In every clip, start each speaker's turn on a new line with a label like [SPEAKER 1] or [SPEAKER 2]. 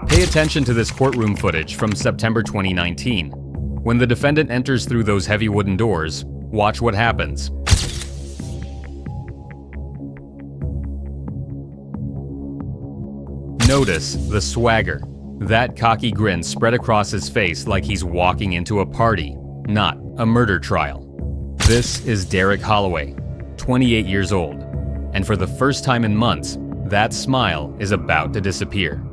[SPEAKER 1] Pay attention to this courtroom footage from September 2019. When the defendant enters through those heavy wooden doors, watch what happens. Notice the swagger. That cocky grin spread across his face like he's walking into a party, not a murder trial. This is Derek Holloway, 28 years old, and for the first time in months, that smile is about to disappear.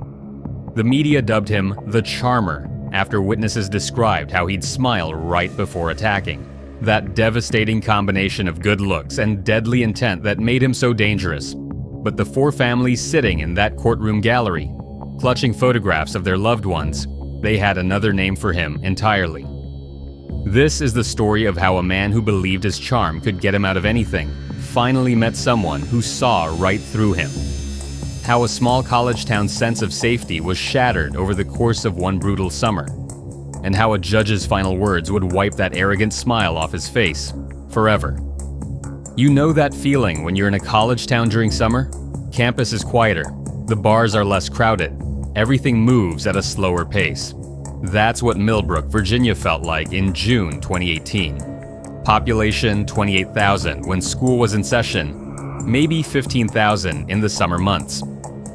[SPEAKER 1] The media dubbed him the Charmer after witnesses described how he'd smile right before attacking. That devastating combination of good looks and deadly intent that made him so dangerous. But the four families sitting in that courtroom gallery, clutching photographs of their loved ones, they had another name for him entirely. This is the story of how a man who believed his charm could get him out of anything finally met someone who saw right through him. How a small college town's sense of safety was shattered over the course of one brutal summer. And how a judge's final words would wipe that arrogant smile off his face forever. You know that feeling when you're in a college town during summer? Campus is quieter, the bars are less crowded, everything moves at a slower pace. That's what Millbrook, Virginia felt like in June 2018. Population 28,000 when school was in session, maybe 15,000 in the summer months.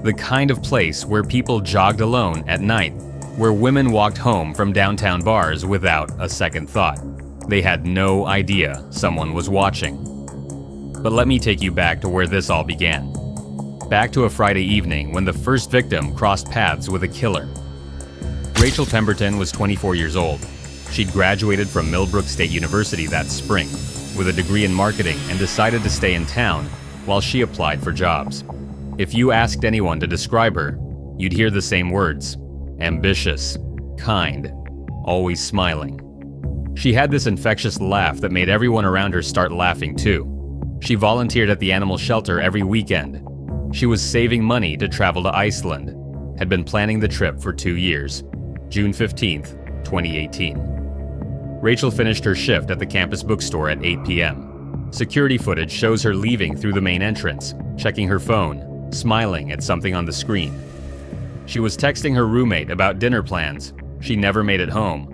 [SPEAKER 1] The kind of place where people jogged alone at night, where women walked home from downtown bars without a second thought. They had no idea someone was watching. But let me take you back to where this all began. Back to a Friday evening when the first victim crossed paths with a killer. Rachel Pemberton was 24 years old. She'd graduated from Millbrook State University that spring with a degree in marketing and decided to stay in town while she applied for jobs. If you asked anyone to describe her, you'd hear the same words: ambitious, kind, always smiling. She had this infectious laugh that made everyone around her start laughing too. She volunteered at the animal shelter every weekend. She was saving money to travel to Iceland, had been planning the trip for 2 years. June 15th, 2018. Rachel finished her shift at the campus bookstore at 8 p.m. Security footage shows her leaving through the main entrance, checking her phone, smiling at something on the screen. She was texting her roommate about dinner plans. She never made it home.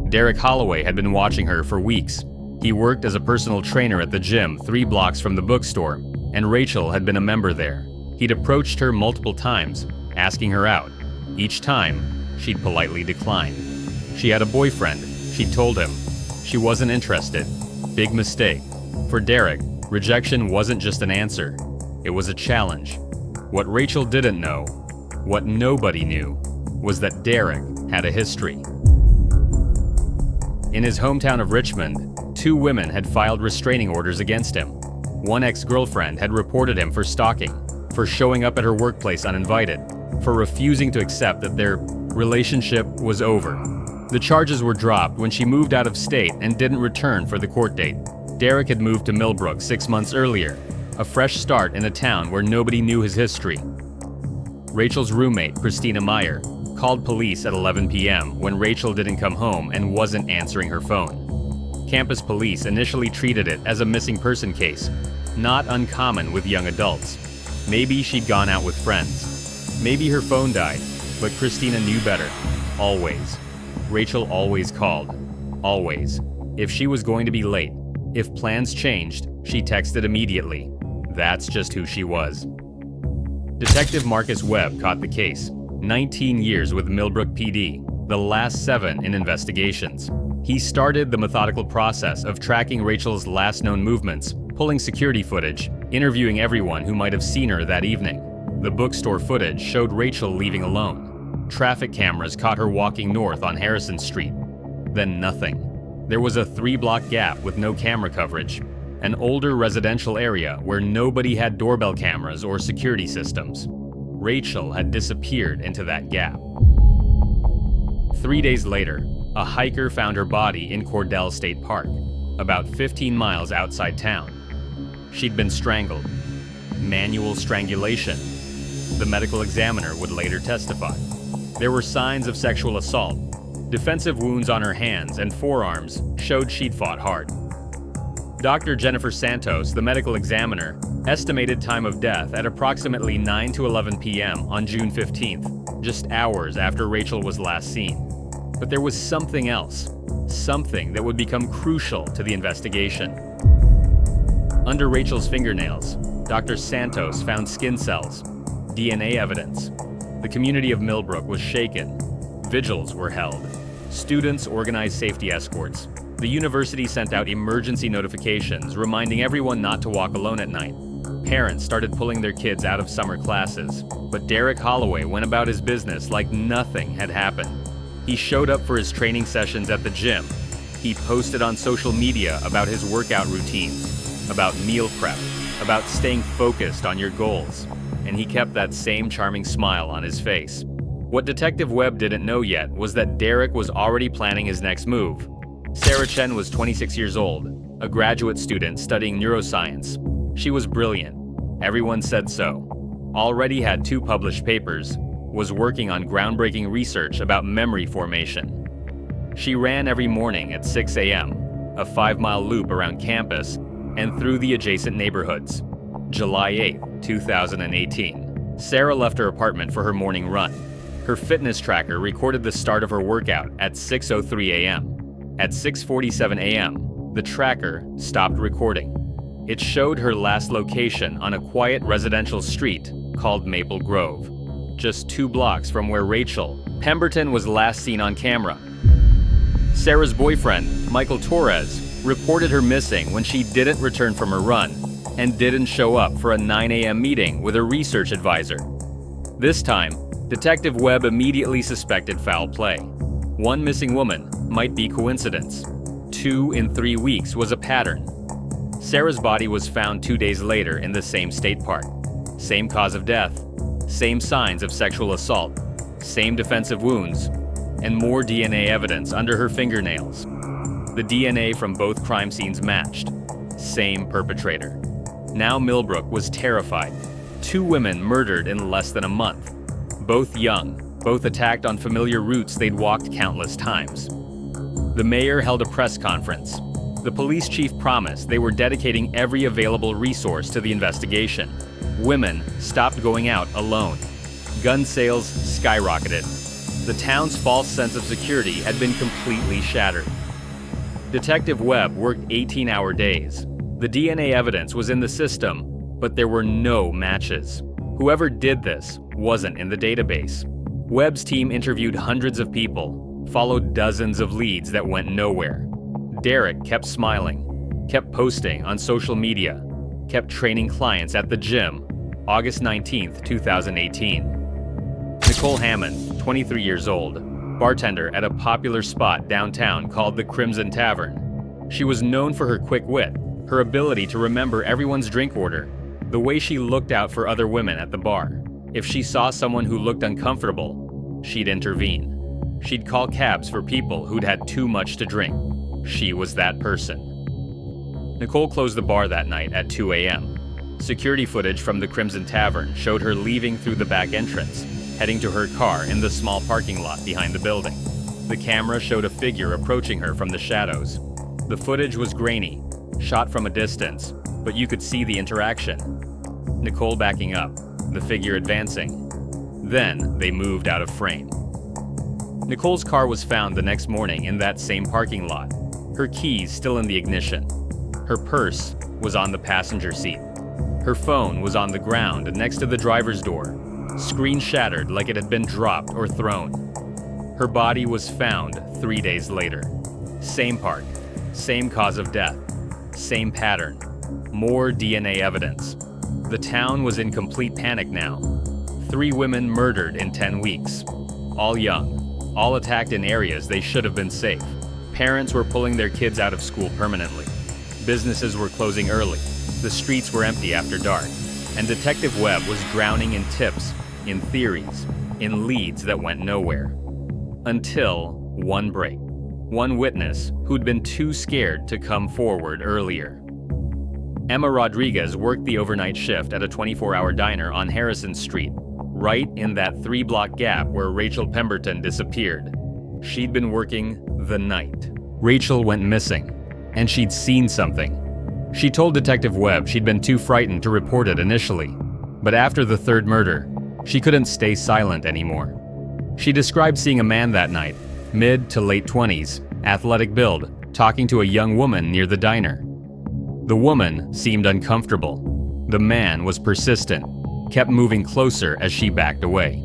[SPEAKER 1] Derek Holloway had been watching her for weeks. He worked as a personal trainer at the gym 3 blocks from the bookstore, and Rachel had been a member there. He'd approached her multiple times, asking her out. Each time, she'd politely declined. She had a boyfriend, she'd told him. She wasn't interested. Big mistake. For Derek, rejection wasn't just an answer. It was a challenge. What Rachel didn't know, what nobody knew, was that Derek had a history. In his hometown of Richmond, 2 women had filed restraining orders against him. One ex-girlfriend had reported him for stalking, for showing up at her workplace uninvited, for refusing to accept that their relationship was over. The charges were dropped when she moved out of state and didn't return for the court date. Derek had moved to Millbrook 6 months earlier, a fresh start in a town where nobody knew his history. Rachel's roommate, Christina Meyer, called police at 11 p.m. when Rachel didn't come home and wasn't answering her phone. Campus police initially treated it as a missing person case, not uncommon with young adults. Maybe she'd gone out with friends. Maybe her phone died, but Christina knew better. Always. Rachel always called. Always. If she was going to be late, if plans changed, she texted immediately. That's just who she was. Detective Marcus Webb caught the case. 19 years with Millbrook PD, the last 7 in investigations. He started the methodical process of tracking Rachel's last known movements, pulling security footage, interviewing everyone who might have seen her that evening. The bookstore footage showed Rachel leaving alone. Traffic cameras caught her walking north on Harrison Street. Then nothing. There was a 3-block gap with no camera coverage, an older residential area where nobody had doorbell cameras or security systems. Rachel had disappeared into that gap. 3 days later, a hiker found her body in Cordell State Park, about 15 miles outside town. She'd been strangled. Manual strangulation. The medical examiner would later testify. There were signs of sexual assault. Defensive wounds on her hands and forearms showed she'd fought hard. Dr. Jennifer Santos, the medical examiner, estimated time of death at approximately 9 to 11 p.m. on June 15th, just hours after Rachel was last seen. But there was something else, something that would become crucial to the investigation. Under Rachel's fingernails, Dr. Santos found skin cells, DNA evidence. The community of Millbrook was shaken. Vigils were held. Students organized safety escorts. The university sent out emergency notifications reminding everyone not to walk alone at night. Parents started pulling their kids out of summer classes, but Derek Holloway went about his business like nothing had happened. He showed up for his training sessions at the gym. He posted on social media about his workout routines, about meal prep, about staying focused on your goals, and he kept that same charming smile on his face. What Detective Webb didn't know yet was that Derek was already planning his next move. Sarah Chen was 26 years old, a graduate student studying neuroscience. She was brilliant. Everyone said so. Already had 2 published papers, was working on groundbreaking research about memory formation. She ran every morning at 6 a.m., a 5-mile loop around campus and through the adjacent neighborhoods. July 8, 2018. Sarah left her apartment for her morning run. Her fitness tracker recorded the start of her workout at 6:03 a.m. At 6:47 a.m., the tracker stopped recording. It showed her last location on a quiet residential street called Maple Grove, just 2 blocks from where Rachel Pemberton was last seen on camera. Sarah's boyfriend, Michael Torres, reported her missing when she didn't return from her run and didn't show up for a 9 a.m. meeting with a research advisor. This time, Detective Webb immediately suspected foul play. 1 missing woman might be coincidence. 2 in 3 weeks was a pattern. Sarah's body was found 2 days later in the same state park. Same cause of death, same signs of sexual assault, same defensive wounds, and more DNA evidence under her fingernails. The DNA from both crime scenes matched. Same perpetrator. Now Millbrook was terrified. 2 women murdered in less than a month. Both young, both attacked on familiar routes they'd walked countless times. The mayor held a press conference. The police chief promised they were dedicating every available resource to the investigation. Women stopped going out alone. Gun sales skyrocketed. The town's false sense of security had been completely shattered. Detective Webb worked 18-hour days. The DNA evidence was in the system, but there were no matches. Whoever did this wasn't in the database. Webb's team interviewed hundreds of people, followed dozens of leads that went nowhere. Derek kept smiling, kept posting on social media, kept training clients at the gym. August 19, 2018. Nicole Hammond, 23 years old, bartender at a popular spot downtown called the Crimson Tavern. She was known for her quick wit, her ability to remember everyone's drink order, the way she looked out for other women at the bar. If she saw someone who looked uncomfortable, she'd intervene. She'd call cabs for people who'd had too much to drink. She was that person. Nicole closed the bar that night at 2 a.m. Security footage from the Crimson Tavern showed her leaving through the back entrance, heading to her car in the small parking lot behind the building. The camera showed a figure approaching her from the shadows. The footage was grainy, shot from a distance, but you could see the interaction. Nicole backing up, the figure advancing. Then they moved out of frame. Nicole's car was found the next morning in that same parking lot, her keys still in the ignition. Her purse was on the passenger seat. Her phone was on the ground next to the driver's door, screen shattered like it had been dropped or thrown. Her body was found 3 days later. Same park, same cause of death, same pattern, more DNA evidence. The town was in complete panic now. 3 women murdered in 10 weeks, all young, all attacked in areas they should have been safe. Parents were pulling their kids out of school permanently. Businesses were closing early. The streets were empty after dark. And Detective Webb was drowning in tips, in theories, in leads that went nowhere. Until one break. One witness who'd been too scared to come forward earlier. Emma Rodriguez worked the overnight shift at a 24-hour diner on Harrison Street, right in that 3-block gap where Rachel Pemberton disappeared. She'd been working the night. Rachel went missing, and she'd seen something. She told Detective Webb she'd been too frightened to report it initially, but after the third murder, she couldn't stay silent anymore. She described seeing a man that night, mid to late 20s, athletic build, talking to a young woman near the diner. The woman seemed uncomfortable. The man was persistent, kept moving closer as she backed away.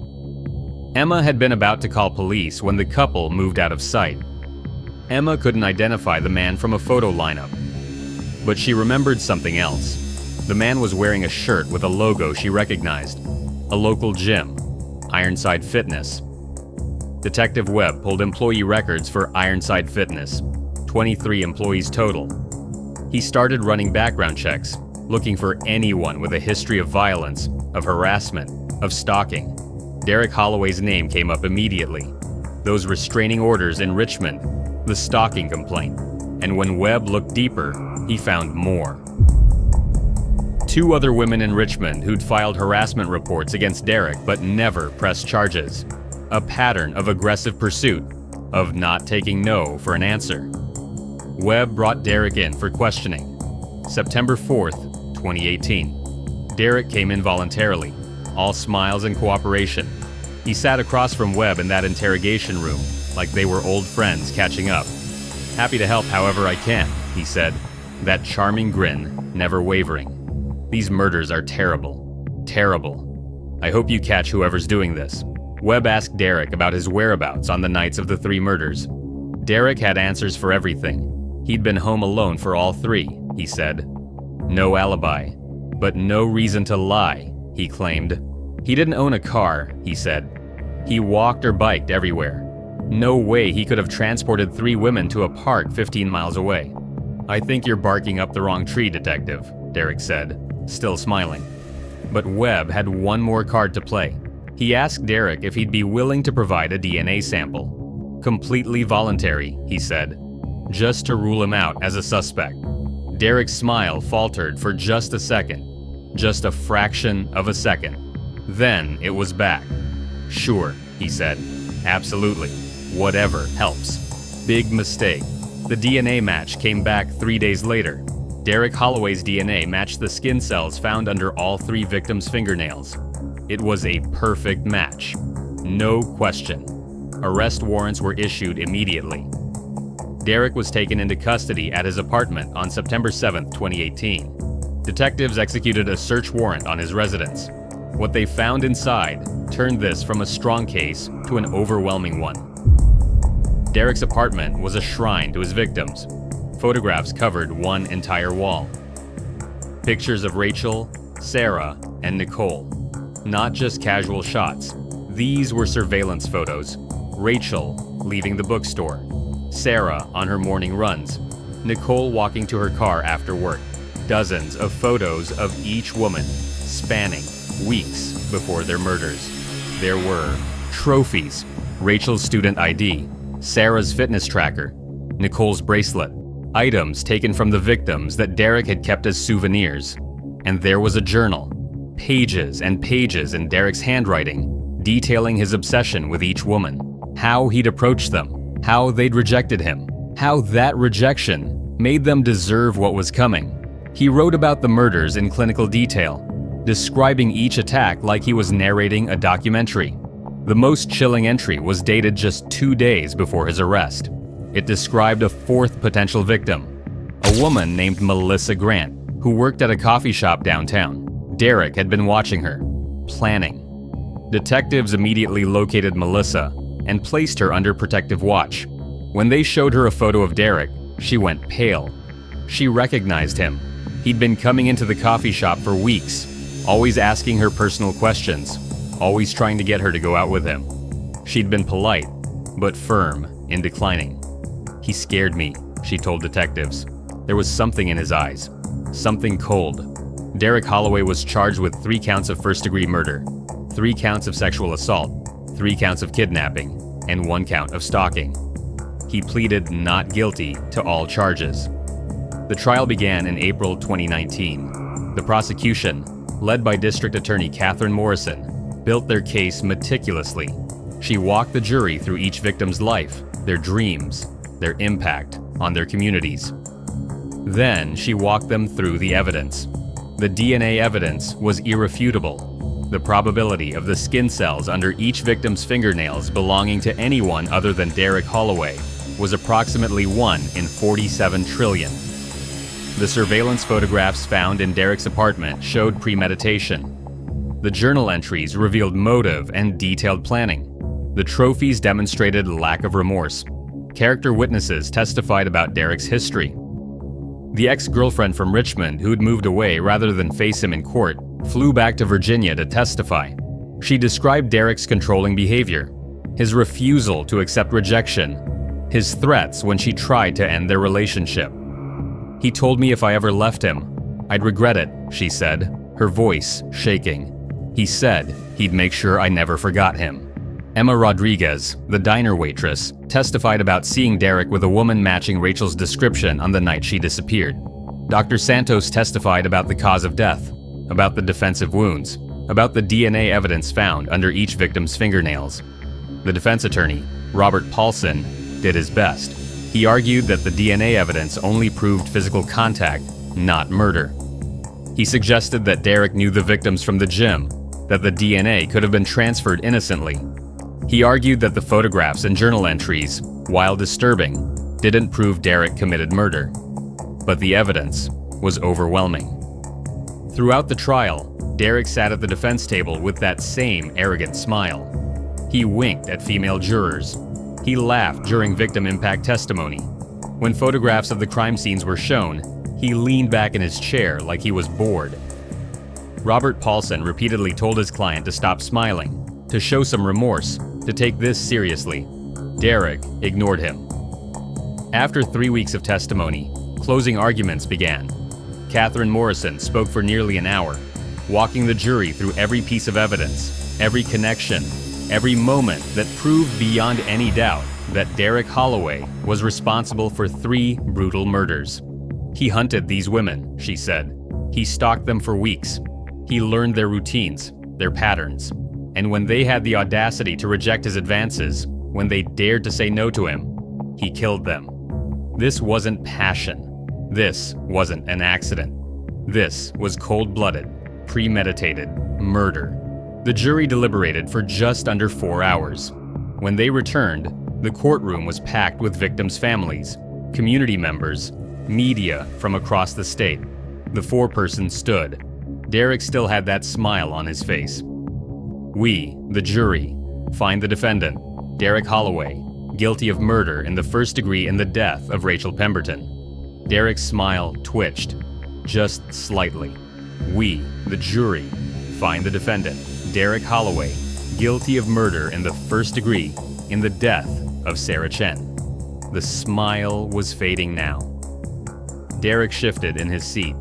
[SPEAKER 1] Emma had been about to call police when the couple moved out of sight. Emma couldn't identify the man from a photo lineup, but she remembered something else. The man was wearing a shirt with a logo she recognized, a local gym, Ironside Fitness. Detective Webb pulled employee records for Ironside Fitness, 23 employees total. He started running background checks, looking for anyone with a history of violence, of harassment, of stalking. Derek Holloway's name came up immediately. Those restraining orders in Richmond, the stalking complaint, and when Webb looked deeper, he found more. 2 other women in Richmond who'd filed harassment reports against Derek but never pressed charges. A pattern of aggressive pursuit, of not taking no for an answer. Webb brought Derek in for questioning. September 4th, 2018. Derek came in voluntarily, all smiles and cooperation. He sat across from Webb in that interrogation room, like they were old friends catching up. "Happy to help however I can," he said, that charming grin never wavering. "These murders are terrible. Terrible. I hope you catch whoever's doing this." Webb asked Derek about his whereabouts on the nights of the 3 murders. Derek had answers for everything. He'd been home alone for all 3, he said. No alibi, but no reason to lie, he claimed. He didn't own a car, he said. He walked or biked everywhere. No way he could have transported 3 women to a park 15 miles away. "I think you're barking up the wrong tree, Detective," Derek said, still smiling. But Webb had one more card to play. He asked Derek if he'd be willing to provide a DNA sample. Completely voluntary, he said, just to rule him out as a suspect. Derek's smile faltered for just a second, just a fraction of a second. Then it was back. "Sure," he said. "Absolutely. Whatever helps." Big mistake. The DNA match came back 3 days later. Derek Holloway's DNA matched the skin cells found under all 3 victims' fingernails. It was a perfect match. No question. Arrest warrants were issued immediately. Derek was taken into custody at his apartment on September 7, 2018. Detectives executed a search warrant on his residence. What they found inside turned this from a strong case to an overwhelming one. Derek's apartment was a shrine to his victims. Photographs covered one entire wall. Pictures of Rachel, Sarah, and Nicole. Not just casual shots. These were surveillance photos. Rachel leaving the bookstore. Sarah on her morning runs. Nicole walking to her car after work. Dozens of photos of each woman, spanning weeks before their murders. There were trophies, Rachel's student ID, Sarah's fitness tracker, Nicole's bracelet, items taken from the victims that Derek had kept as souvenirs. And there was a journal, pages and pages in Derek's handwriting, detailing his obsession with each woman, how he'd approached them, how they'd rejected him, how that rejection made them deserve what was coming. He wrote about the murders in clinical detail, describing each attack like he was narrating a documentary. The most chilling entry was dated just 2 days before his arrest. It described a 4th potential victim, a woman named Melissa Grant, who worked at a coffee shop downtown. Derek had been watching her, planning. Detectives immediately located Melissa and placed her under protective watch. When they showed her a photo of Derek, she went pale. She recognized him. He'd been coming into the coffee shop for weeks, always asking her personal questions, always trying to get her to go out with him. She'd been polite, but firm in declining. "He scared me," she told detectives. There was something in his eyes, something cold. Derek Holloway was charged with 3 counts of first-degree murder, 3 counts of sexual assault, 3 counts of kidnapping, and 1 count of stalking. He pleaded not guilty to all charges. The trial began in April 2019. The prosecution, led by District Attorney Catherine Morrison, built their case meticulously. She walked the jury through each victim's life, their dreams, their impact on their communities. Then she walked them through the evidence. The DNA evidence was irrefutable. The probability of the skin cells under each victim's fingernails belonging to anyone other than Derek Holloway was approximately 1 in 47 trillion. The surveillance photographs found in Derek's apartment showed premeditation. The journal entries revealed motive and detailed planning. The trophies demonstrated lack of remorse. Character witnesses testified about Derek's history. The ex-girlfriend from Richmond, who'd moved away rather than face him in court, flew back to Virginia to testify. She described Derek's controlling behavior, his refusal to accept rejection, his threats when she tried to end their relationship. "He told me if I ever left him, I'd regret it," she said, her voice shaking. "He said he'd make sure I never forgot him." Emma Rodriguez, the diner waitress, testified about seeing Derek with a woman matching Rachel's description on the night she disappeared. Dr. Santos testified about the cause of death, about the defensive wounds, about the DNA evidence found under each victim's fingernails. The defense attorney, Robert Paulson, did his best. He argued that the DNA evidence only proved physical contact, not murder. He suggested that Derek knew the victims from the gym, that the DNA could have been transferred innocently. He argued that the photographs and journal entries, while disturbing, didn't prove Derek committed murder. But the evidence was overwhelming. Throughout the trial, Derek sat at the defense table with that same arrogant smile. He winked at female jurors. He laughed during victim impact testimony. When photographs of the crime scenes were shown, he leaned back in his chair like he was bored. Robert Paulson repeatedly told his client to stop smiling, to show some remorse, to take this seriously. Derek ignored him. After 3 weeks of testimony, closing arguments began. Catherine Morrison spoke for nearly an hour, walking the jury through every piece of evidence, every connection, every moment that proved beyond any doubt that Derek Holloway was responsible for 3 brutal murders. He hunted these women, she said. He stalked them for weeks. He learned their routines, their patterns. And when they had the audacity to reject his advances, when they dared to say no to him, he killed them. This wasn't passion. This wasn't an accident. This was cold-blooded, premeditated murder. The jury deliberated for just under 4 hours. When they returned, the courtroom was packed with victims' families, community members, media from across the state. The foreperson stood. Derek still had that smile on his face. "We, the jury, find the defendant, Derek Holloway, guilty of murder in the first degree in the death of Rachel Pemberton." Derek's smile twitched, just slightly. "We, the jury, find the defendant, Derek Holloway, guilty of murder in the first degree in the death of Sarah Chen." The smile was fading now. Derek shifted in his seat.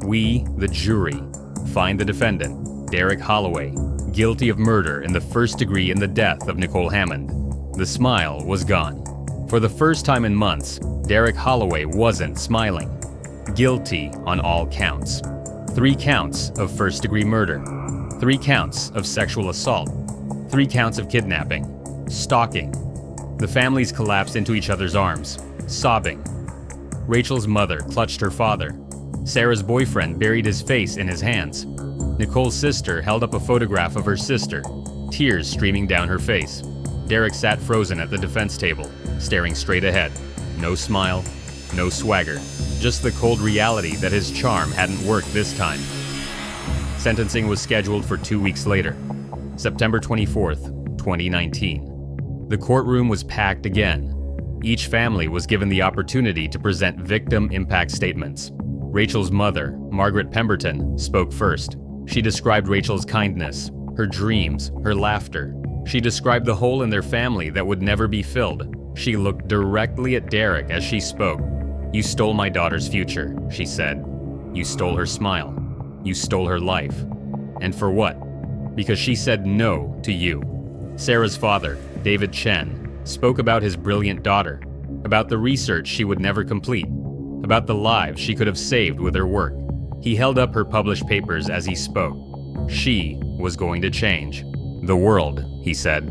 [SPEAKER 1] "We, the jury, find the defendant, Derek Holloway, guilty of murder in the first degree in the death of Nicole Hammond." The smile was gone. For the first time in months, Derek Holloway wasn't smiling. Guilty on all counts. 3 counts of first-degree murder. 3 counts of sexual assault. 3 counts of kidnapping. Stalking. The families collapsed into each other's arms, sobbing. Rachel's mother clutched her father. Sarah's boyfriend buried his face in his hands. Nicole's sister held up a photograph of her sister, tears streaming down her face. Derek sat frozen at the defense table, staring straight ahead. No smile, no swagger, just the cold reality that his charm hadn't worked this time. Sentencing was scheduled for 2 weeks later, September 24th, 2019. The courtroom was packed again. Each family was given the opportunity to present victim impact statements. Rachel's mother, Margaret Pemberton, spoke first. She described Rachel's kindness, her dreams, her laughter. She described the hole in their family that would never be filled. She looked directly at Derek as she spoke. "You stole my daughter's future," she said. "You stole her smile. You stole her life. And for what? Because she said no to you." Sarah's father, David Chen, spoke about his brilliant daughter, about the research she would never complete, about the lives she could have saved with her work. He held up her published papers as he spoke. She was going to change. "The world," he said.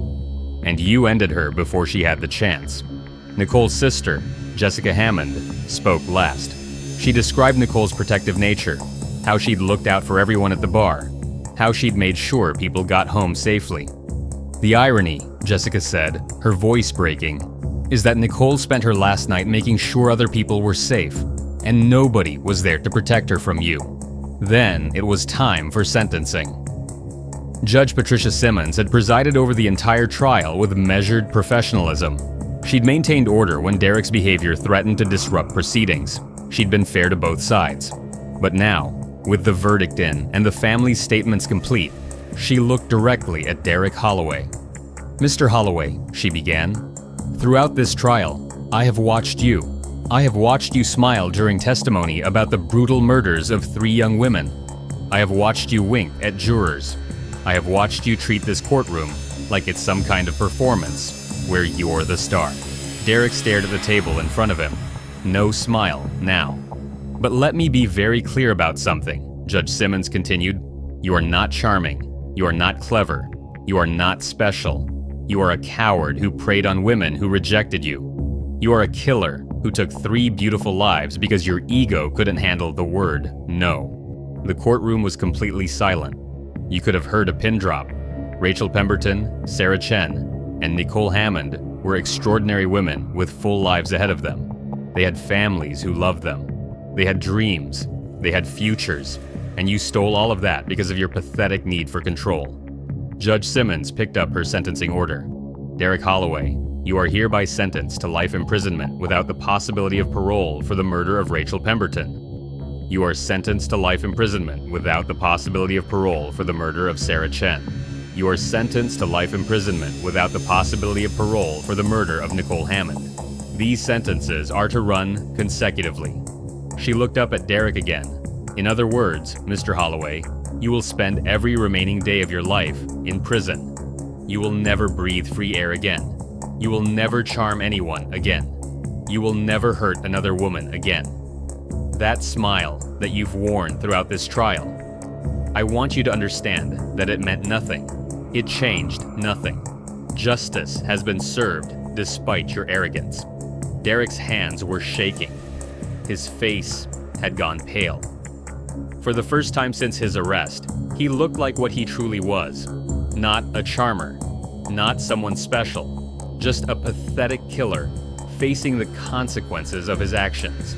[SPEAKER 1] "And you ended her before she had the chance." Nicole's sister, Jessica Hammond, spoke last. She described Nicole's protective nature, how she'd looked out for everyone at the bar, how she'd made sure people got home safely. The irony, Jessica said, her voice breaking, is that Nicole spent her last night making sure other people were safe, and nobody was there to protect her from you. Then it was time for sentencing. Judge Patricia Simmons had presided over the entire trial with measured professionalism. She'd maintained order when Derek's behavior threatened to disrupt proceedings. She'd been fair to both sides. But now, with the verdict in and the family's statements complete, she looked directly at Derek Holloway. "Mr. Holloway," she began, "throughout this trial, I have watched you. I have watched you smile during testimony about the brutal murders of 3 young women. I have watched you wink at jurors. I have watched you treat this courtroom like it's some kind of performance where you're the star." Derek stared at the table in front of him. No smile now. "But let me be very clear about something," Judge Simmons continued. "You are not charming. You are not clever. You are not special. You are a coward who preyed on women who rejected you. You are a killer who took 3 beautiful lives because your ego couldn't handle the word no." The courtroom was completely silent. You could have heard a pin drop. Rachel Pemberton, Sarah Chen, and Nicole Hammond were extraordinary women with full lives ahead of them. They had families who loved them. They had dreams. They had futures. And you stole all of that because of your pathetic need for control. Judge Simmons picked up her sentencing order. "Derek Holloway, you are hereby sentenced to life imprisonment without the possibility of parole for the murder of Rachel Pemberton. You are sentenced to life imprisonment without the possibility of parole for the murder of Sarah Chen. You are sentenced to life imprisonment without the possibility of parole for the murder of Nicole Hammond. These sentences are to run consecutively." She looked up at Derek again. "In other words, Mr. Holloway, you will spend every remaining day of your life in prison. You will never breathe free air again. You will never charm anyone again. You will never hurt another woman again." That smile that you've worn throughout this trial, I want you to understand that it meant nothing. It changed nothing. Justice has been served despite your arrogance. Derek's hands were shaking. His face had gone pale. For the first time since his arrest, he looked like what he truly was. Not a charmer, not someone special, just a pathetic killer facing the consequences of his actions.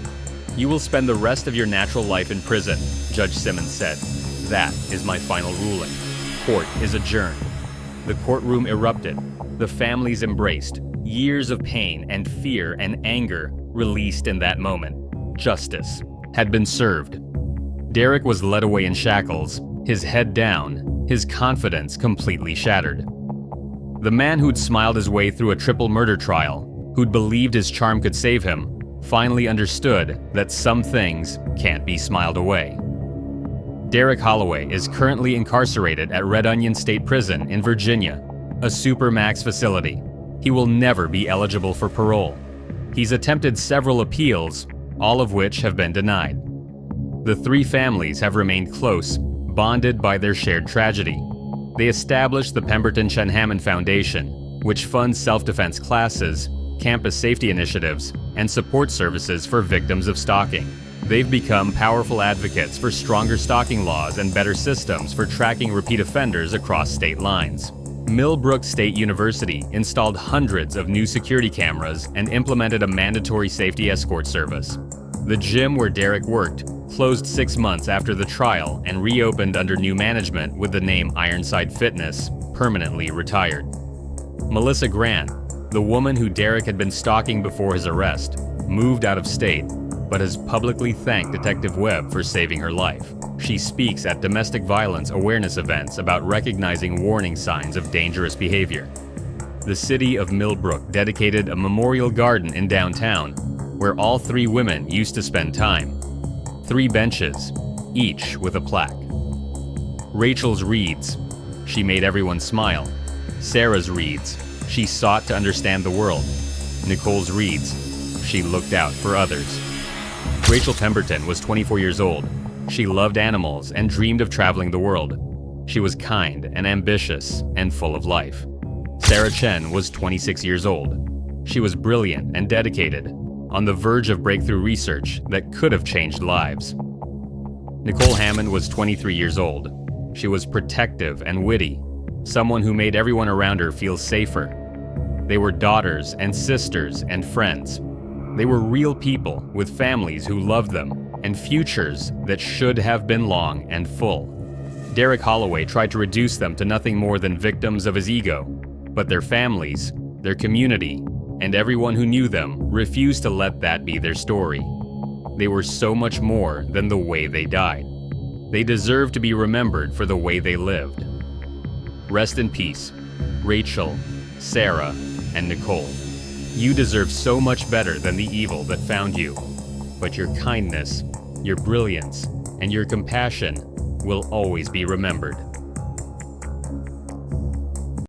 [SPEAKER 1] "You will spend the rest of your natural life in prison," Judge Simmons said. "That is my final ruling. Court is adjourned." The courtroom erupted. The families embraced. Years of pain and fear and anger released in that moment. Justice had been served. Derek was led away in shackles, his head down, his confidence completely shattered. The man who'd smiled his way through a triple murder trial, who'd believed his charm could save him, finally understood that some things can't be smiled away. Derek Holloway is currently incarcerated at Red Onion State Prison in Virginia, a supermax facility. He will never be eligible for parole. He's attempted several appeals, all of which have been denied. The 3 families have remained close, bonded by their shared tragedy. They established the Pemberton Chen Hammond Foundation, which funds self-defense classes, campus safety initiatives, and support services for victims of stalking. They've become powerful advocates for stronger stalking laws and better systems for tracking repeat offenders across state lines. Millbrook State University installed hundreds of new security cameras and implemented a mandatory safety escort service. The gym where Derek worked closed 6 months after the trial and reopened under new management with the name Ironside Fitness, permanently retired. Melissa Grant, the woman who Derek had been stalking before his arrest, moved out of state, but has publicly thanked Detective Webb for saving her life. She speaks at domestic violence awareness events about recognizing warning signs of dangerous behavior. The city of Millbrook dedicated a memorial garden in downtown where all 3 women used to spend time. 3 benches, each with a plaque. Rachel's reads, "She made everyone smile." Sarah's reads, "She sought to understand the world." Nicole's reads, "She looked out for others." Rachel Pemberton was 24 years old. She loved animals and dreamed of traveling the world. She was kind and ambitious and full of life. Sarah Chen was 26 years old. She was brilliant and dedicated. on the verge of breakthrough research that could have changed lives. Nicole Hammond was 23 years old. She was protective and witty, someone who made everyone around her feel safer. They were daughters and sisters and friends. They were real people with families who loved them and futures that should have been long and full. Derek Holloway tried to reduce them to nothing more than victims of his ego, but their families, their community, and everyone who knew them refused to let that be their story. They were so much more than the way they died. They deserve to be remembered for the way they lived. Rest in peace, Rachel, Sarah, and Nicole. You deserve so much better than the evil that found you. But your kindness, your brilliance, and your compassion will always be remembered.